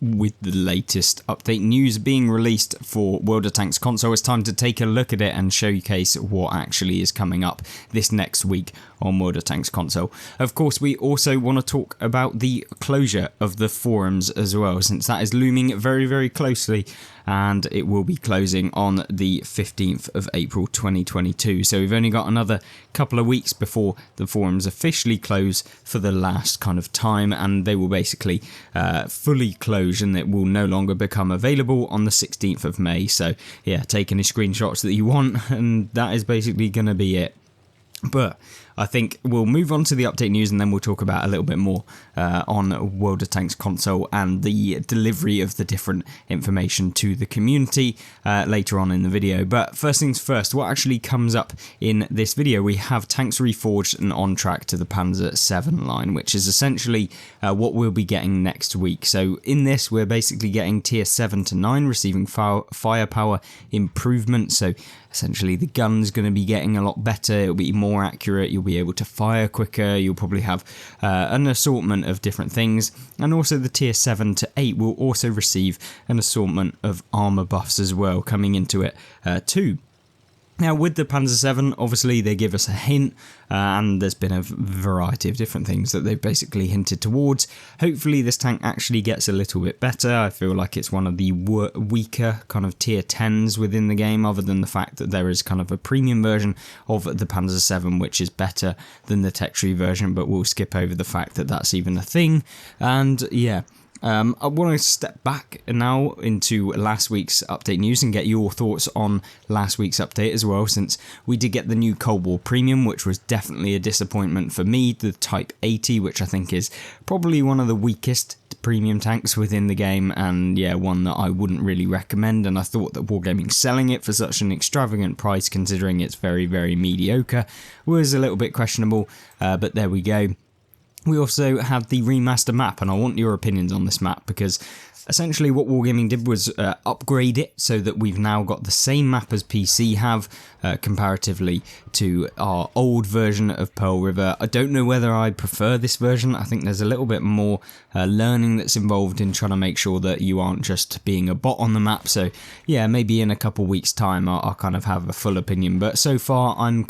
with the latest update news being released for World of Tanks console, it's time to take a look at it and showcase what actually is coming up this next week on World of Tanks console. Of course, we also want to talk about the closure of the forums as well, since that is looming very, very closely, and it will be closing on the 15th of April 2022. So we've only got another couple of weeks before the forums officially close for the last kind of time, and they will basically fully close, and it will no longer become available on the 16th of May. So yeah, take any screenshots that you want, and that is basically going to be it. But I think we'll move on to the update news, and then we'll talk about a little bit more on World of Tanks console and the delivery of the different information to the community later on in the video. But first things first, what actually comes up in this video? We have tanks reforged and on track to the Panzer 7 line, which is essentially what we'll be getting next week. So in this, we're basically getting tier 7 to 9 receiving firepower improvement. So essentially the gun's going to be getting a lot better, it'll be more accurate, you'll be able to fire quicker, you'll probably have an assortment of different things, and also the tier 7 to 8 will also receive an assortment of armor buffs as well coming into it too. Now with the Panzer 7, obviously they give us a hint, and there's been a variety of different things that they've basically hinted towards. Hopefully this tank actually gets a little bit better. I feel like it's one of the weaker kind of tier 10s within the game, other than the fact that there is kind of a premium version of the Panzer 7 which is better than the tech tree version, but we'll skip over the fact that that's even a thing. And yeah, I want to step back now into last week's update news and get your thoughts on last week's update as well, since we did get the new Cold War Premium, which was definitely a disappointment for me, the Type 80, which I think is probably one of the weakest premium tanks within the game, and yeah, one that I wouldn't really recommend, and I thought that Wargaming selling it for such an extravagant price, considering it's very, very mediocre, was a little bit questionable, but there we go. We also had the remaster map, and I want your opinions on this map, because essentially what Wargaming did was upgrade it so that we've now got the same map as PC have, comparatively to our old version of Pearl River. I don't know whether I prefer this version. I think there's a little bit more learning that's involved in trying to make sure that you aren't just being a bot on the map. So yeah, maybe in a couple weeks time I'll kind of have a full opinion, but so far I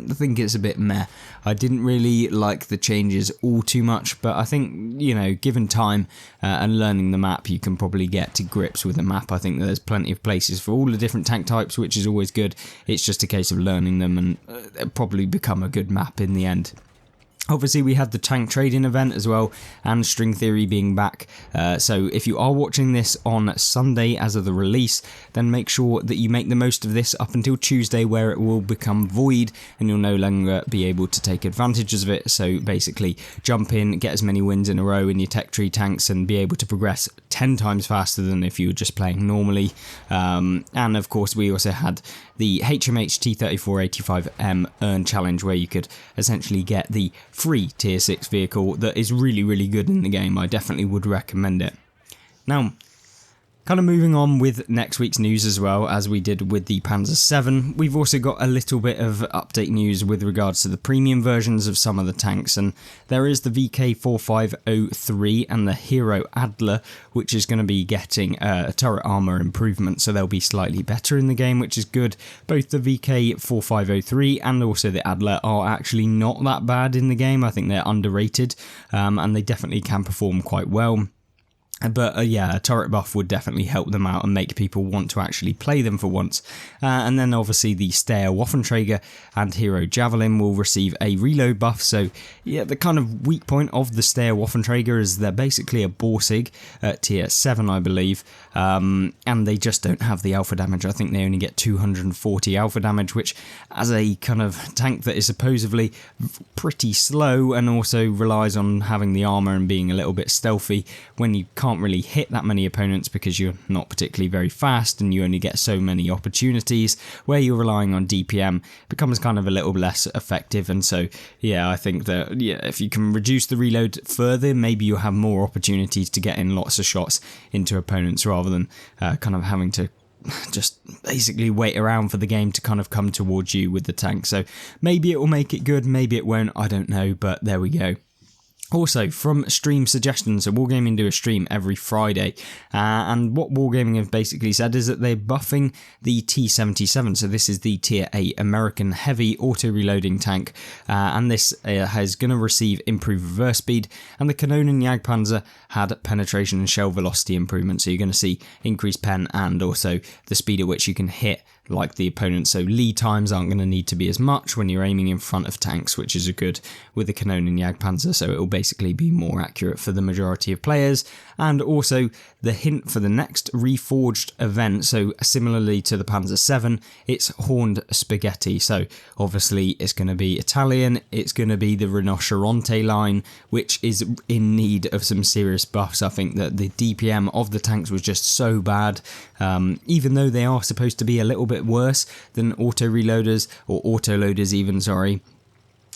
think it's a bit meh. I didn't really like the changes all too much, but I think, you know, given time and learning the map, you can probably get to grips with the map. I think there's plenty of places for all the different tank types, which is always good. It's just a case of learning them, and it'll probably become a good map in the end. Obviously we had the tank trading event as well, and string theory being back, so if you are watching this on Sunday as of the release, then make sure that you make the most of this up until Tuesday, where it will become void and you'll no longer be able to take advantages of it. So basically jump in, get as many wins in a row in your tech tree tanks, and be able to progress 10 times faster than if you were just playing normally. And of course we also had the HMH T3485M Earn Challenge, where you could essentially get the free tier 6 vehicle that is really, really good in the game. I definitely would recommend it. Now, kind of moving on with next week's news as well, as we did with the Panzer 7, we've also got a little bit of update news with regards to the premium versions of some of the tanks, and there is the VK4503 and the Hero Adler, which is going to be getting a turret armor improvement, so they'll be slightly better in the game, which is good. Both the VK4503 and also the Adler are actually not that bad in the game. I think they're underrated, and they definitely can perform quite well. But yeah, a turret buff would definitely help them out and make people want to actually play them for once. And then obviously the Steyr Waffenträger and Hero Javelin will receive a reload buff. So yeah, the kind of weak point of the Steyr Waffenträger is they're basically a Borsig at tier 7, I believe. And they just don't have the alpha damage. I think they only get 240 alpha damage, which as a kind of tank that is supposedly pretty slow and also relies on having the armor and being a little bit stealthy, when you can't really hit that many opponents because you're not particularly very fast and you only get so many opportunities, where you're relying on DPM, becomes kind of a little less effective. And so yeah, I think that if you can reduce the reload further, maybe you'll have more opportunities to get in lots of shots into opponents, rather than kind of having to just basically wait around for the game to kind of come towards you with the tank. So maybe it will make it good, maybe it won't, I don't know, but there we go. Also, from stream suggestions, so Wargaming do a stream every Friday, and what Wargaming have basically said is that they're buffing the T-77, so this is the Tier 8 American Heavy auto-reloading tank, and this is going to receive improved reverse speed, and the Kanonen Jagdpanzer had penetration and shell velocity improvement, so you're going to see increased pen and also the speed at which you can hit like the opponent, so lead times aren't going to need to be as much when you're aiming in front of tanks, which is a good with the Kanonen Jagdpanzer, so it will basically be more accurate for the majority of players. And also the hint for the next Reforged event, so similarly to the Panzer 7, it's Horned Spaghetti, so obviously it's going to be Italian, it's going to be the Rinoceronte line, which is in need of some serious buffs. I think that the DPM of the tanks was just so bad, even though they are supposed to be a little bit worse than auto-reloaders, or auto-loaders even, sorry.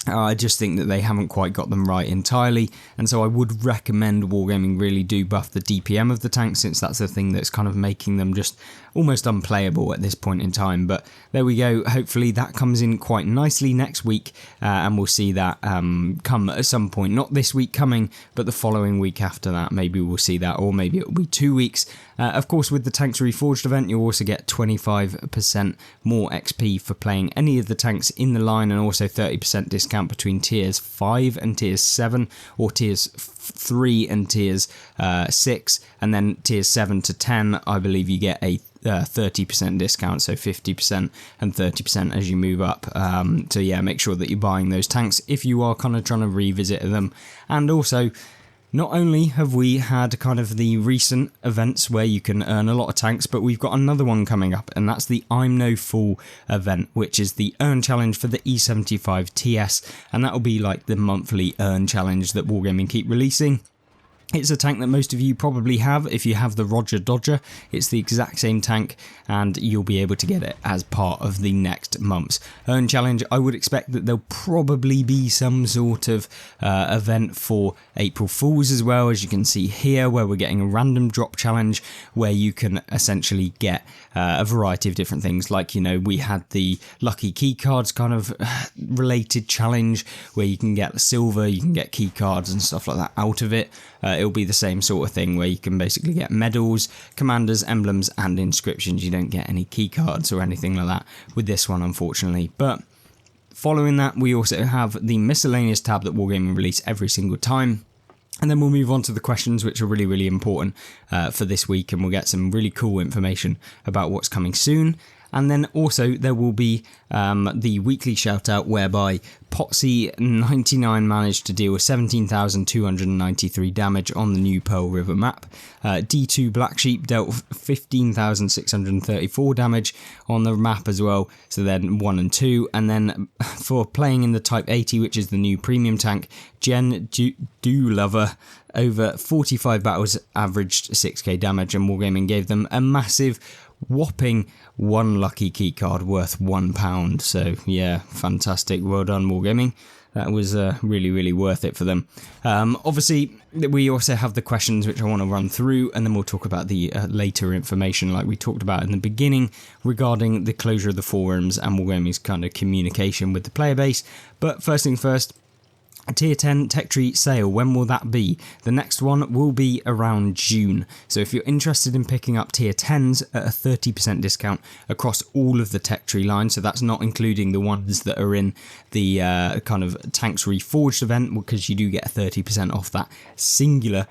I just think that they haven't quite got them right entirely, and so I would recommend Wargaming really do buff the DPM of the tank, since that's the thing that's kind of making them just almost unplayable at this point in time. But there we go, hopefully that comes in quite nicely next week, and we'll see that come at some point, not this week coming, but the following week after that. Maybe we'll see that, or maybe it'll be 2 weeks. Of course, with the Tanks Reforged event, you'll also get 25% more XP for playing any of the tanks in the line, and also 30% discount between tiers 5 and tiers 7, or tiers 3 and tiers 6, and then tiers 7 to 10, I believe you get a 30% discount, so 50% and 30% as you move up. So yeah, make sure that you're buying those tanks if you are kind of trying to revisit them. And also, not only have we had kind of the recent events where you can earn a lot of tanks, but we've got another one coming up, and that's the I'm No Fool event, which is the earn challenge for the E75 TS, and that'll be like the monthly earn challenge that Wargaming keep releasing. It's a tank that most of you probably have if you have the Roger Dodger. It's the exact same tank, and you'll be able to get it as part of the next month's Earn Challenge. I would expect that there'll probably be some sort of event for April Fools as well, as you can see here, where we're getting a random drop challenge where you can essentially get a variety of different things. Like, you know, we had the lucky key cards kind of related challenge where you can get silver, you can get key cards and stuff like that out of it. It'll be the same sort of thing where you can basically get medals, commanders, emblems, and inscriptions. You don't get any key cards or anything like that with this one, unfortunately. But following that, we also have the miscellaneous tab that Wargaming release every single time. And then we'll move on to the questions, which are really, really important for this week, and we'll get some really cool information about what's coming soon. And then also there will be the weekly shoutout, whereby Potsy99 managed to deal with 17,293 damage on the new Pearl River map. D2 Black Sheep dealt 15,634 damage on the map as well, so then 1 and 2. And then for playing in the Type 80, which is the new premium tank, Jen Lover, over 45 battles averaged 6k damage, and Wargaming gave them a massive whopping 1 lucky key card worth £1. So yeah, fantastic, well done Wargaming. That was really, really worth it for them. Obviously, we also have the questions which I want to run through, and then we'll talk about the later information like we talked about in the beginning regarding the closure of the forums and Wargaming's kind of communication with the player base. But first things first, a Tier 10 Tech Tree sale, when will that be? The next one will be around June. So if you're interested in picking up Tier 10s at a 30% discount across all of the Tech Tree line, so that's not including the ones that are in the kind of Tanks Reforged event, because you do get 30% off that singular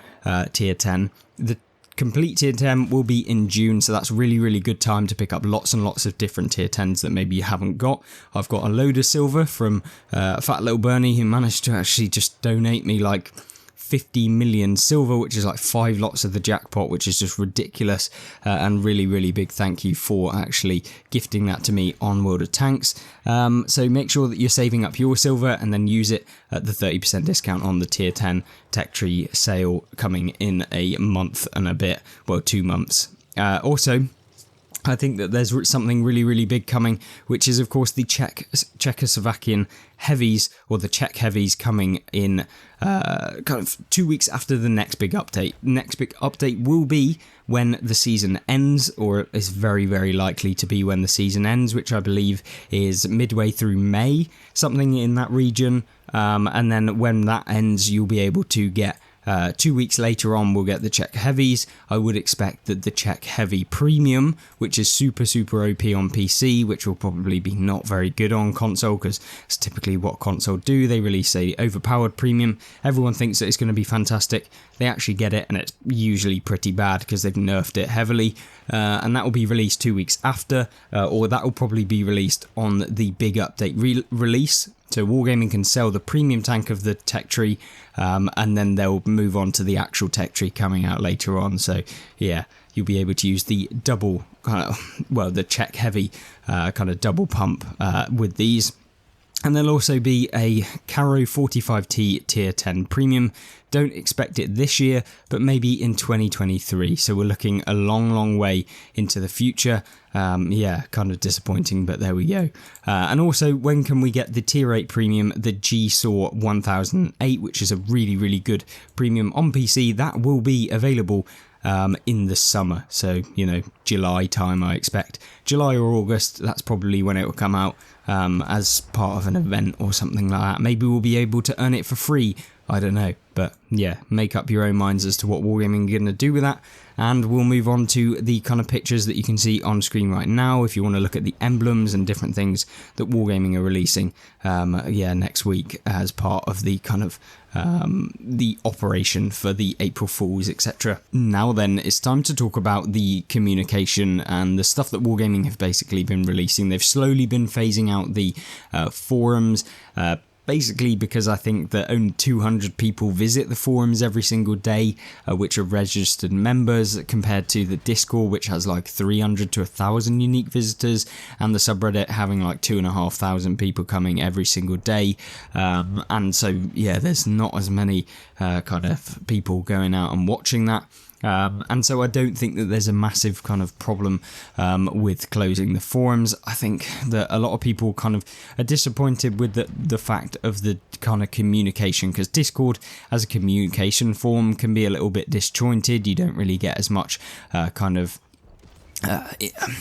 Tier 10. The complete Tier 10 will be in June, so that's really, really good time to pick up lots and lots of different Tier 10s that maybe you haven't got. I've got a load of silver from Fat Little Bernie, who managed to actually just donate me like 50 million silver, which is like 5 lots of the jackpot, which is just ridiculous, and really, really big thank you for actually gifting that to me on World of Tanks. So make sure that you're saving up your silver and then use it at the 30% discount on the Tier 10 Tech Tree sale coming in a month and a bit, well, 2 months. Also, I think that there's something really, really big coming, which is, of course, the Czechoslovakian heavies, or the CZech Heavies, coming in kind of 2 weeks after the next big update. Next big update will be when the season ends, or is very, very likely to be when the season ends, which I believe is midway through May, something in that region. And then when that ends, you'll be able to get 2 weeks later on, we'll get the CZech Heavies. I would expect that the CZech Heavy Premium, which is super, super OP on PC, which will probably be not very good on console, because it's typically what console do. They release a overpowered premium. Everyone thinks that it's going to be fantastic. They actually get it, and it's usually pretty bad because they've nerfed it heavily. And that will be released 2 weeks after, or that will probably be released on the big update release. So Wargaming can sell the premium tank of the tech tree, and then they'll move on to the actual tech tree coming out later on. So yeah, you'll be able to use the double, the CZech Heavy kind of double pump with these. And there'll also be a Caro 45T Tier 10 Premium. Don't expect it this year, but maybe in 2023. So we're looking a long, long way into the future. Yeah, kind of disappointing, but there we go. And also, when can we get the Tier 8 Premium, the G-Saw 1008, which is a really, really good premium on PC? That will be available in the summer. So, July time, I expect. July or August, that's probably when it will come out. As part of an event or something like that. Maybe we'll be able to earn it for free. I don't know. But yeah, make up your own minds as to what Wargaming are going to do with that. And we'll move on to the kind of pictures that you can see on screen right now. If you want to look at the emblems and different things that Wargaming are releasing, next week as part of the kind of the operation for the April Fools, etc. Now then, it's time to talk about the communication and the stuff that Wargaming have basically been releasing. They've slowly been phasing out the forums, basically because I think that only 200 people visit the forums every single day, which are registered members, compared to the Discord, which has like 300 to 1,000 unique visitors, and the subreddit having like 2,500 people coming every single day. And so, yeah, there's not as many kind of people going out and watching that. And so I don't think that there's a massive kind of problem with closing the forums. I think that a lot of people kind of are disappointed with the fact of the kind of communication, because Discord as a communication forum can be a little bit disjointed. You don't really get as much kind of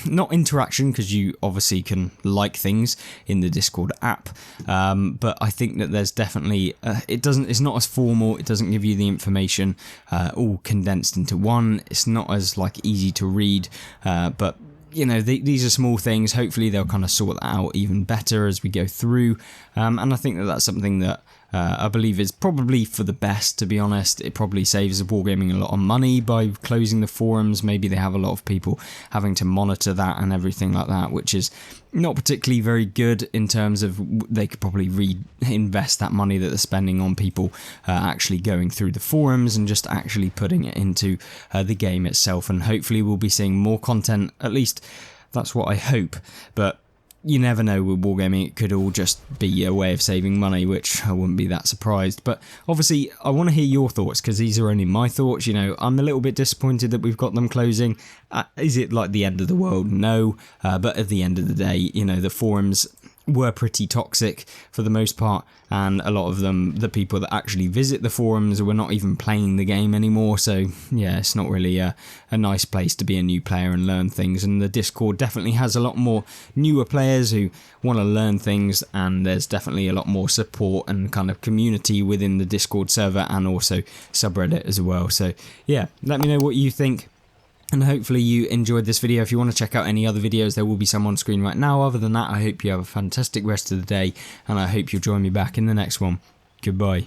not interaction, because you obviously can like things in the Discord app, but I think that there's definitely it's not as formal. It doesn't give you the information all condensed into one. It's not as like easy to read, but these are small things. Hopefully they'll kind of sort that out even better as we go through, and I think that that's something that I believe is probably for the best, to be honest. It probably saves Wargaming a lot of money by closing the forums. Maybe they have a lot of people having to monitor that and everything like that, which is not particularly very good in terms of they could probably reinvest that money that they're spending on people actually going through the forums and just actually putting it into the game itself. And hopefully we'll be seeing more content, at least that's what I hope. But you never know with Wargaming, it could all just be a way of saving money, which I wouldn't be that surprised. But obviously, I want to hear your thoughts, because these are only my thoughts. I'm a little bit disappointed that we've got them closing. Is it like the end of the world? No. But at the end of the day, the forums were pretty toxic for the most part, and a lot of them, the people that actually visit the forums, were not even playing the game anymore. So yeah, it's not really a nice place to be a new player and learn things. And the Discord definitely has a lot more newer players who want to learn things, and there's definitely a lot more support and kind of community within the Discord server and also subreddit as well. So yeah, let me know what you think. And hopefully you enjoyed this video. If you want to check out any other videos, there will be some on screen right now. Other than that, I hope you have a fantastic rest of the day, and I hope you'll join me back in the next one. Goodbye.